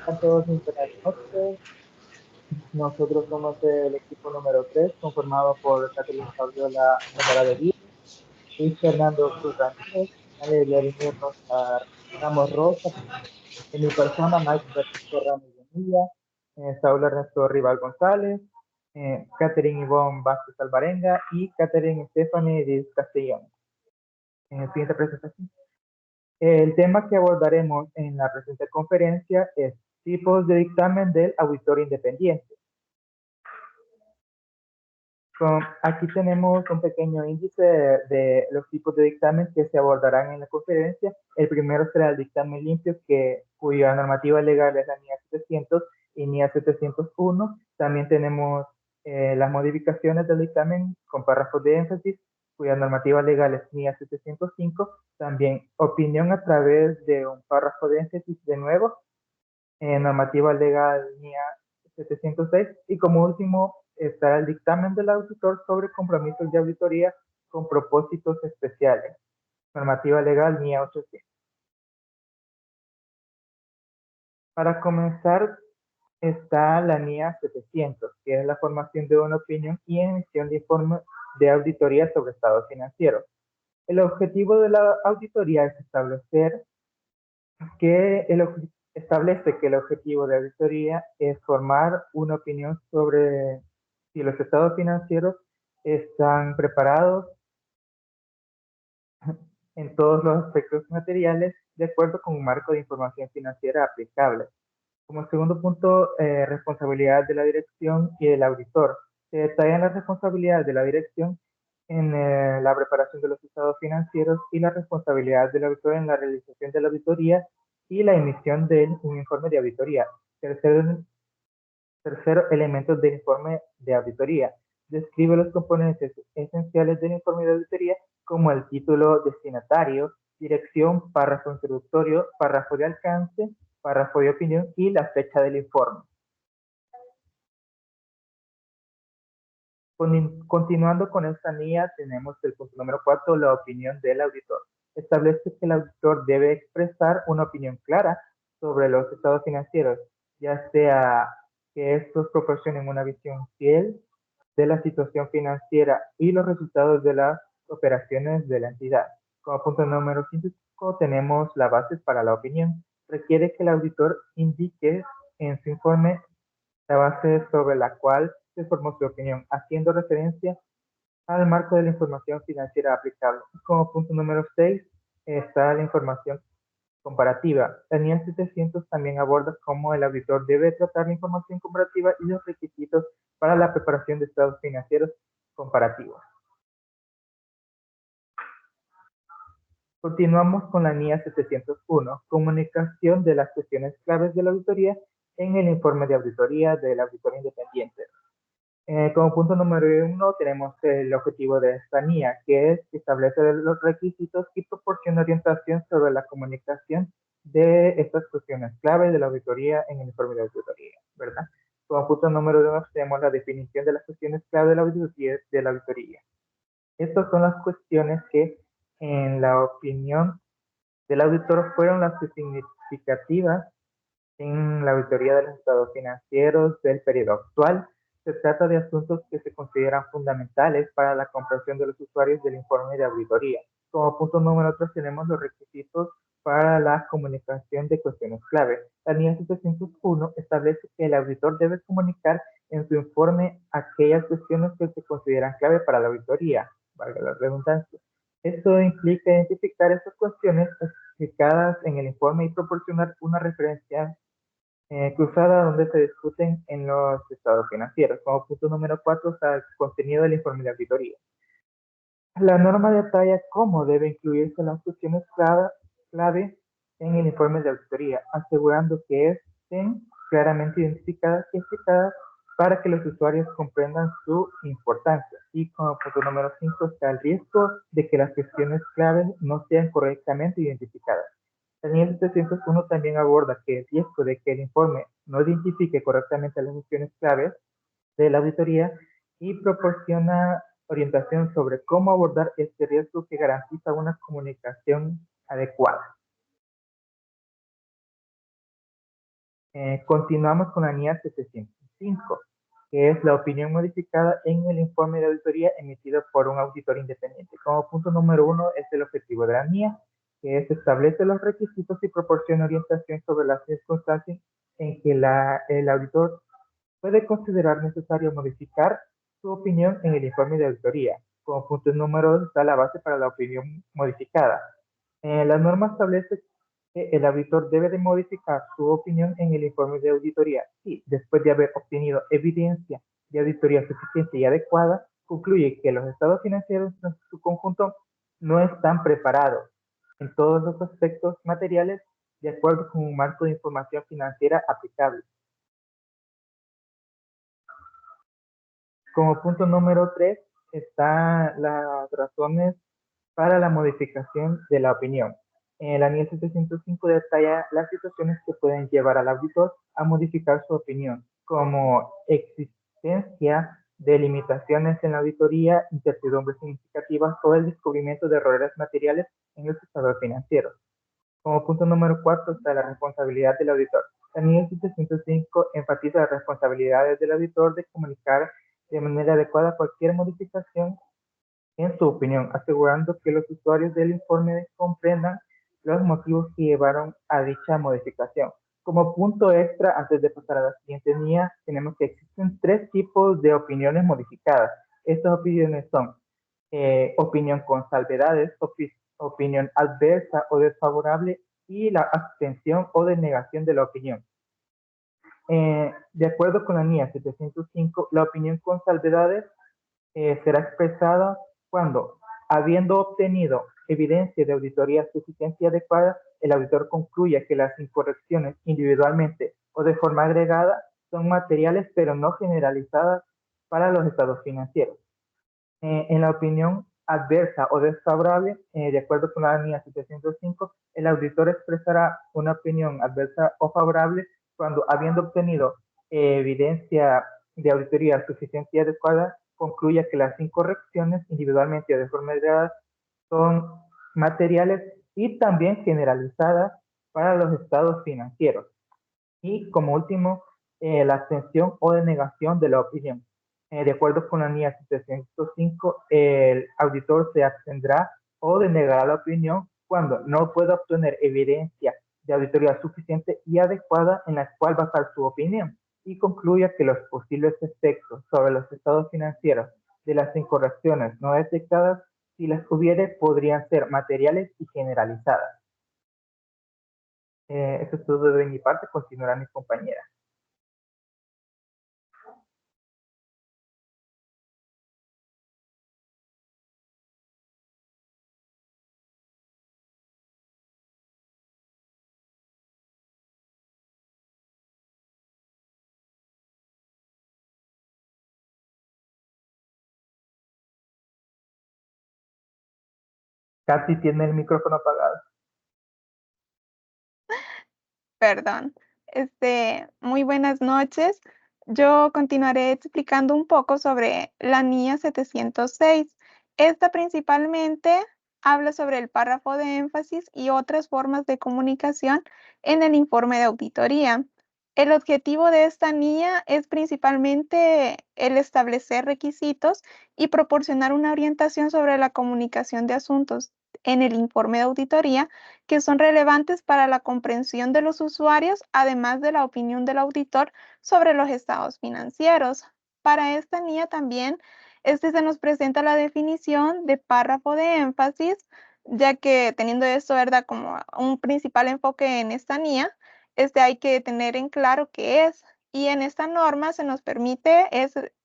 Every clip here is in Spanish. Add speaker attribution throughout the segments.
Speaker 1: A todos muy buenas noches. Nosotros somos el equipo número 3, conformado por Catherine Fabiola Zamora de Díaz, Luis Fernando Cruz Ramírez, Ale Vladimir Rosa Ramos Rosa, en mi persona, Mike Francisco Ramos Bonilla, Saúl Ernesto Rival González, Catherine Ivonne Vázquez Alvarenga y Catherine Stephanie Díaz Castellón. Siguiente presentación. El tema que abordaremos en la presente conferencia es tipos de dictamen del auditor independiente. Aquí tenemos un pequeño índice de los tipos de dictamen que se abordarán en la conferencia. El primero será el dictamen limpio, cuya normativa legal es la NIA 700 y NIA 701. También tenemos las modificaciones del dictamen con párrafos de énfasis, cuya normativa legal es NIA 705. También opinión a través de un párrafo de énfasis de nuevo, normativa legal NIA 706. Y como último estará el dictamen del auditor sobre compromisos de auditoría con propósitos especiales, normativa legal NIA 800. Para comenzar está la NIA 700, que es la formación de una opinión y emisión de informe de auditoría sobre estados financieros. El objetivo de la auditoría es establece que el objetivo de auditoría es formar una opinión sobre si los estados financieros están preparados en todos los aspectos materiales de acuerdo con un marco de información financiera aplicable. Como segundo punto, responsabilidad de la dirección y del auditor. Se detallan las responsabilidades de la dirección en la preparación de los estados financieros y la responsabilidad del auditor en la realización de la auditoría y la emisión de un informe de auditoría. Tercero, elementos del informe de auditoría. Describe los componentes esenciales del informe de auditoría, como el título destinatario, dirección, párrafo introductorio, párrafo de alcance, párrafo de opinión y la fecha del informe. Continuando con esta NIA, tenemos el punto número 4, la opinión del auditor. Establece que el auditor debe expresar una opinión clara sobre los estados financieros, ya sea que estos proporcionen una visión fiel de la situación financiera y los resultados de las operaciones de la entidad. Como punto número 5 tenemos las bases para la opinión. Requiere que el auditor indique en su informe la base sobre la cual se formó su opinión, haciendo referencia al marco de la información financiera aplicable. Como punto número 6 está la información comparativa. La NIA 700 también aborda cómo el auditor debe tratar la información comparativa y los requisitos para la preparación de estados financieros comparativos. Continuamos con la NIA 701, comunicación de las cuestiones claves de la auditoría en el informe de auditoría del auditor independiente. Como punto número 1 tenemos el objetivo de esta NIA, que es establecer los requisitos y proporciona orientación sobre la comunicación de estas cuestiones clave de la auditoría en el informe de auditoría, ¿verdad? Como punto número 2 tenemos la definición de las cuestiones clave de la auditoría. Estas son las cuestiones que, en la opinión del auditor, fueron las significativas en la auditoría de los estados financieros del periodo actual. Se trata de asuntos que se consideran fundamentales para la comprensión de los usuarios del informe de auditoría. Como punto número 3 tenemos los requisitos para la comunicación de cuestiones clave. La NIA 701 establece que el auditor debe comunicar en su informe aquellas cuestiones que se consideran clave para la auditoría, valga la redundancia. Esto implica identificar esas cuestiones explicadas en el informe y proporcionar una referencia cruzada donde se discuten en los estados financieros. Como punto número 4 está el contenido del informe de auditoría. La norma detalla cómo debe incluirse las cuestiones clave en el informe de auditoría, asegurando que estén claramente identificadas y explicadas para que los usuarios comprendan su importancia. Y como punto número 5 está el riesgo de que las cuestiones claves no sean correctamente identificadas. La NIA 701 también aborda que el riesgo de que el informe no identifique correctamente las cuestiones claves de la auditoría y proporciona orientación sobre cómo abordar este riesgo que garantiza una comunicación adecuada. Continuamos con la NIA 705, que es la opinión modificada en el informe de auditoría emitido por un auditor independiente. Como punto número 1 es el objetivo de la NIA, que es establecer los requisitos y proporciona orientación sobre las circunstancias en que el auditor puede considerar necesario modificar su opinión en el informe de auditoría. Como punto número 2 está la base para la opinión modificada. La norma establece que el auditor debe de modificar su opinión en el informe de auditoría si, después de haber obtenido evidencia de auditoría suficiente y adecuada, concluye que los estados financieros en su conjunto no están preparados en todos los aspectos materiales de acuerdo con un marco de información financiera aplicable. Como punto número 3 están las razones para la modificación de la opinión. La NIE 705 detalla las situaciones que pueden llevar al auditor a modificar su opinión, como existencia de limitaciones en la auditoría, incertidumbres significativas o el descubrimiento de errores materiales en los estados financieros. Como punto número 4 está la responsabilidad del auditor. La NIE 705 enfatiza las responsabilidades del auditor de comunicar de manera adecuada cualquier modificación en su opinión, asegurando que los usuarios del informe comprendan los motivos que llevaron a dicha modificación. Como punto extra, antes de pasar a la siguiente NIA, tenemos que existen 3 tipos de opiniones modificadas. Estas opiniones son opinión con salvedades, opinión adversa o desfavorable y la abstención o denegación de la opinión. De acuerdo con la NIA 705, la opinión con salvedades será expresada cuando, habiendo obtenido evidencia de auditoría suficiente y adecuada, el auditor concluya que las incorrecciones individualmente o de forma agregada son materiales pero no generalizadas para los estados financieros. En la opinión adversa o desfavorable, de acuerdo con la NIA 705, el auditor expresará una opinión adversa o favorable cuando, habiendo obtenido evidencia de auditoría suficiente y adecuada, concluya que las incorrecciones individualmente o de forma agregada son materiales y también generalizadas para los estados financieros. Y como último, la abstención o denegación de la opinión. De acuerdo con la NIA 705, el auditor se abstendrá o denegará la opinión cuando no pueda obtener evidencia de auditoría suficiente y adecuada en la cual basar su opinión y concluya que los posibles efectos sobre los estados financieros de las incorrecciones no detectadas, si las hubiere, podrían ser materiales y generalizadas. Eso es todo de mi parte, continuará mi compañera. Katy tiene el micrófono apagado.
Speaker 2: Perdón. Muy buenas noches. Yo continuaré explicando un poco sobre la NIA 706. Esta principalmente habla sobre el párrafo de énfasis y otras formas de comunicación en el informe de auditoría. El objetivo de esta NIA es principalmente el establecer requisitos y proporcionar una orientación sobre la comunicación de asuntos en el informe de auditoría que son relevantes para la comprensión de los usuarios, además de la opinión del auditor sobre los estados financieros. Para esta NIA también se nos presenta la definición de párrafo de énfasis, ya que teniendo esto, ¿verdad?, como un principal enfoque en esta NIA, hay que tener en claro qué es. Y en esta norma se nos permite,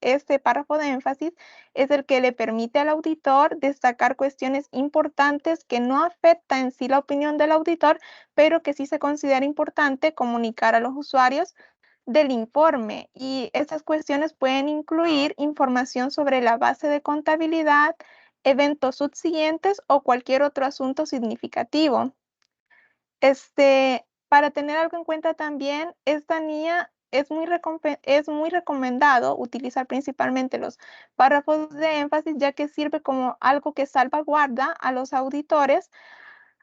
Speaker 2: este párrafo de énfasis es el que le permite al auditor destacar cuestiones importantes que no afectan en sí la opinión del auditor, pero que sí se considera importante comunicar a los usuarios del informe. Y estas cuestiones pueden incluir información sobre la base de contabilidad, eventos subsiguientes o cualquier otro asunto significativo. Para tener algo en cuenta también, esta NIA es muy recomendado utilizar principalmente los párrafos de énfasis, ya que sirve como algo que salvaguarda a los auditores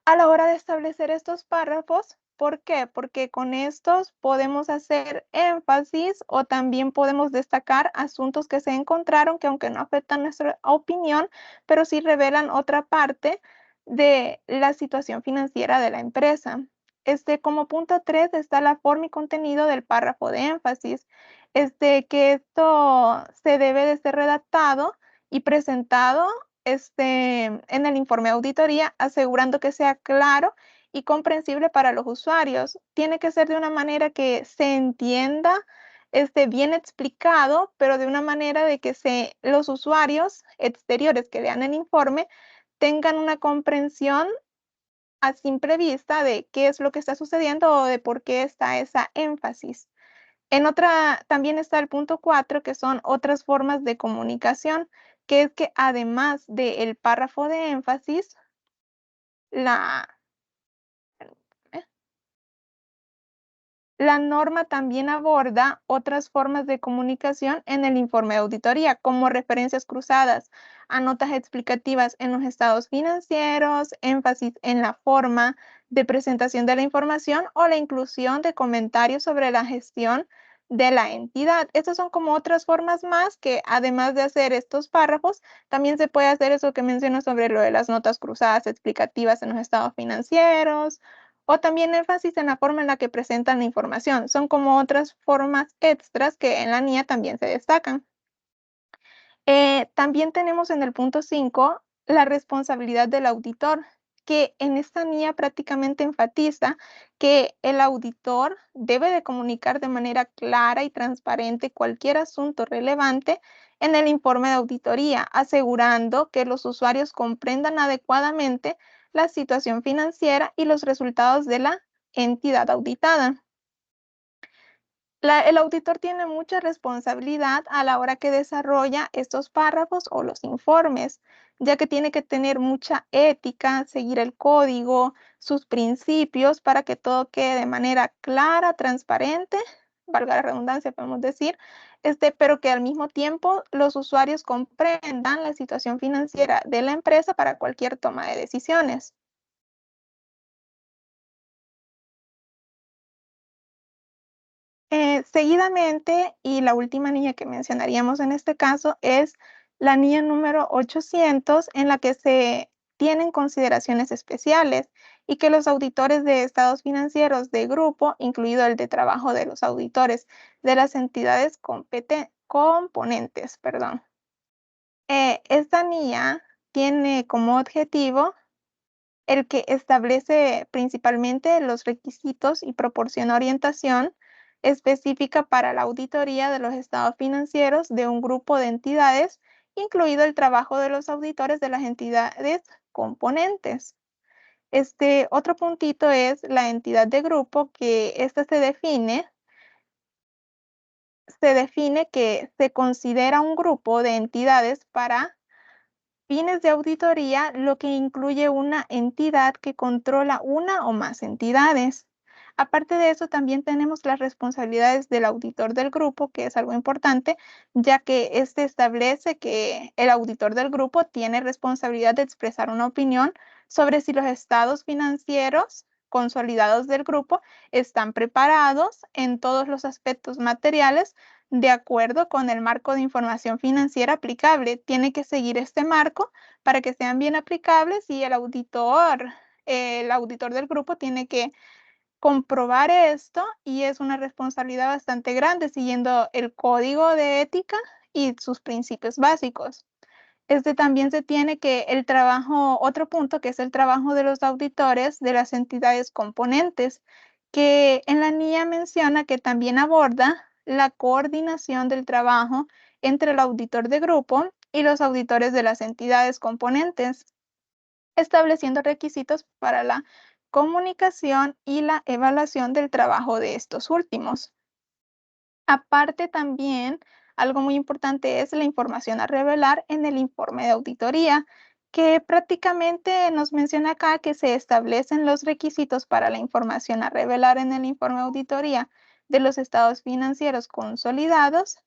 Speaker 2: a la hora de establecer estos párrafos, ¿Por qué? Porque con estos podemos hacer énfasis o también podemos destacar asuntos que se encontraron que aunque no afectan nuestra opinión, pero sí revelan otra parte de la situación financiera de la empresa. Como punto 3 está la forma y contenido del párrafo de énfasis. Que esto se debe de ser redactado y presentado en el informe de auditoría, asegurando que sea claro y comprensible para los usuarios. Tiene que ser de una manera que se entienda, bien explicado, pero de una manera de que los usuarios exteriores que vean el informe tengan una comprensión a simple vista de qué es lo que está sucediendo o de por qué está esa énfasis. También está el punto 4, que son otras formas de comunicación, que es que además del párrafo de énfasis, la La norma también aborda otras formas de comunicación en el informe de auditoría, como referencias cruzadas a notas explicativas en los estados financieros, énfasis en la forma de presentación de la información o la inclusión de comentarios sobre la gestión de la entidad. Estas son como otras formas más que, además de hacer estos párrafos, también se puede hacer eso que menciono sobre lo de las notas cruzadas explicativas en los estados financieros, o también énfasis en la forma en la que presentan la información. Son como otras formas extras que en la NIA también se destacan. También tenemos en el punto 5 la responsabilidad del auditor, que en esta NIA prácticamente enfatiza que el auditor debe de comunicar de manera clara y transparente cualquier asunto relevante en el informe de auditoría, asegurando que los usuarios comprendan adecuadamente la situación financiera y los resultados de la entidad auditada. El auditor tiene mucha responsabilidad a la hora que desarrolla estos párrafos o los informes, ya que tiene que tener mucha ética, seguir el código, sus principios para que todo quede de manera clara, transparente, valga la redundancia, podemos decir, pero que al mismo tiempo los usuarios comprendan la situación financiera de la empresa para cualquier toma de decisiones. Seguidamente, y la última NIA que mencionaríamos en este caso es la NIA número 800, en la que se tienen consideraciones especiales y que los auditores de estados financieros de grupo, incluido el de trabajo de los auditores de las entidades componentes, perdón. Esta NIA tiene como objetivo el que establece principalmente los requisitos y proporciona orientación específica para la auditoría de los estados financieros de un grupo de entidades, incluido el trabajo de los auditores de las entidades componentes. Otro puntito es la entidad de grupo, que esta se define que se considera un grupo de entidades para fines de auditoría, lo que incluye una entidad que controla una o más entidades. Aparte de eso, también tenemos las responsabilidades del auditor del grupo, que es algo importante, ya que este establece que el auditor del grupo tiene responsabilidad de expresar una opinión sobre si los estados financieros consolidados del grupo están preparados en todos los aspectos materiales de acuerdo con el marco de información financiera aplicable. Tiene que seguir este marco para que sean bien aplicables y el auditor del grupo tiene que comprobar esto y es una responsabilidad bastante grande siguiendo el código de ética y sus principios básicos. También se tiene que otro punto que es el trabajo de los auditores de las entidades componentes, que en la NIA menciona que también aborda la coordinación del trabajo entre el auditor de grupo y los auditores de las entidades componentes, estableciendo requisitos para la comunicación y la evaluación del trabajo de estos últimos. Aparte también, algo muy importante es la información a revelar en el informe de auditoría, que prácticamente nos menciona acá que se establecen los requisitos para la información a revelar en el informe de auditoría de los estados financieros consolidados,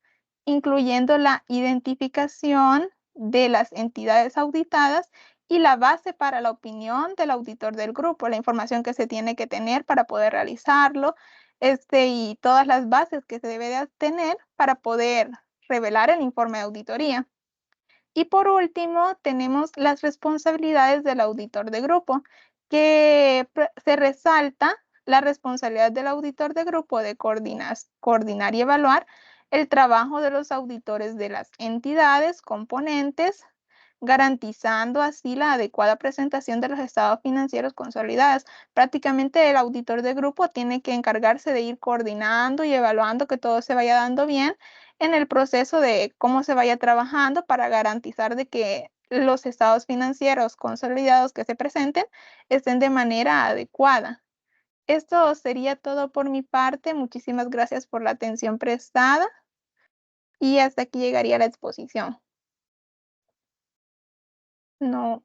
Speaker 2: incluyendo la identificación de las entidades auditadas y la base para la opinión del auditor del grupo, la información que se tiene que tener para poder realizarlo, y todas las bases que se debe de tener para poder revelar el informe de auditoría. Y por último, tenemos las responsabilidades del auditor de grupo, que se resalta la responsabilidad del auditor de grupo de coordinar y evaluar el trabajo de los auditores de las entidades componentes, garantizando así la adecuada presentación de los estados financieros consolidados. Prácticamente el auditor de grupo tiene que encargarse de ir coordinando y evaluando que todo se vaya dando bien en el proceso de cómo se vaya trabajando para garantizar de que los estados financieros consolidados que se presenten estén de manera adecuada. Esto sería todo por mi parte. Muchísimas gracias por la atención prestada y hasta aquí llegaría la exposición. No.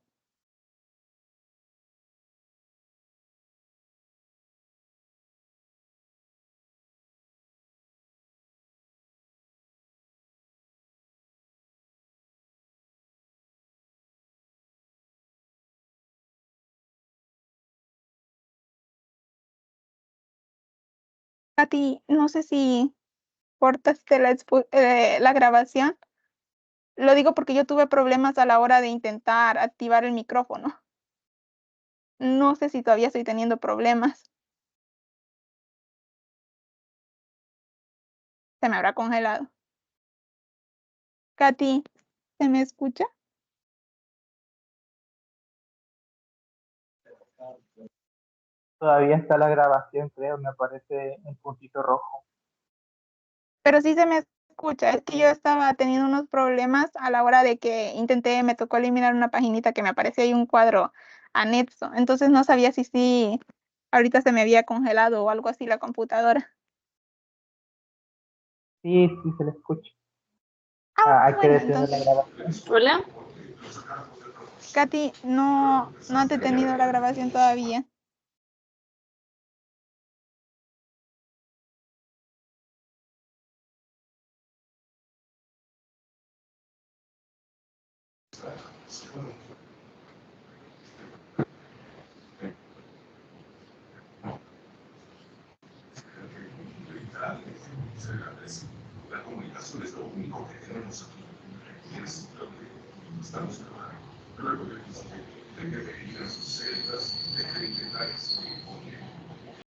Speaker 2: Katy, no sé si cortaste la grabación. Lo digo porque yo tuve problemas a la hora de intentar activar el micrófono. No sé si todavía estoy teniendo problemas. Se me habrá congelado. Katy, ¿se me escucha?
Speaker 1: Todavía está la grabación, creo, me aparece un puntito rojo.
Speaker 2: Pero sí se me escucha. Es que yo estaba teniendo unos problemas a la hora de que intenté, me tocó eliminar una paginita que me aparecía ahí un cuadro anexo. Entonces no sabía si sí, ahorita se me había congelado o algo así la computadora.
Speaker 1: Sí, sí se le escucha. Hay que
Speaker 2: Bueno,
Speaker 1: detener la
Speaker 2: entonces,
Speaker 1: grabación.
Speaker 3: Hola.
Speaker 2: Katy, no ha detenido la grabación todavía.
Speaker 4: La comunicación es lo único que tenemos aquí. Y es lo que estamos trabajando. Luego de que deberían sus celdas, de que intentar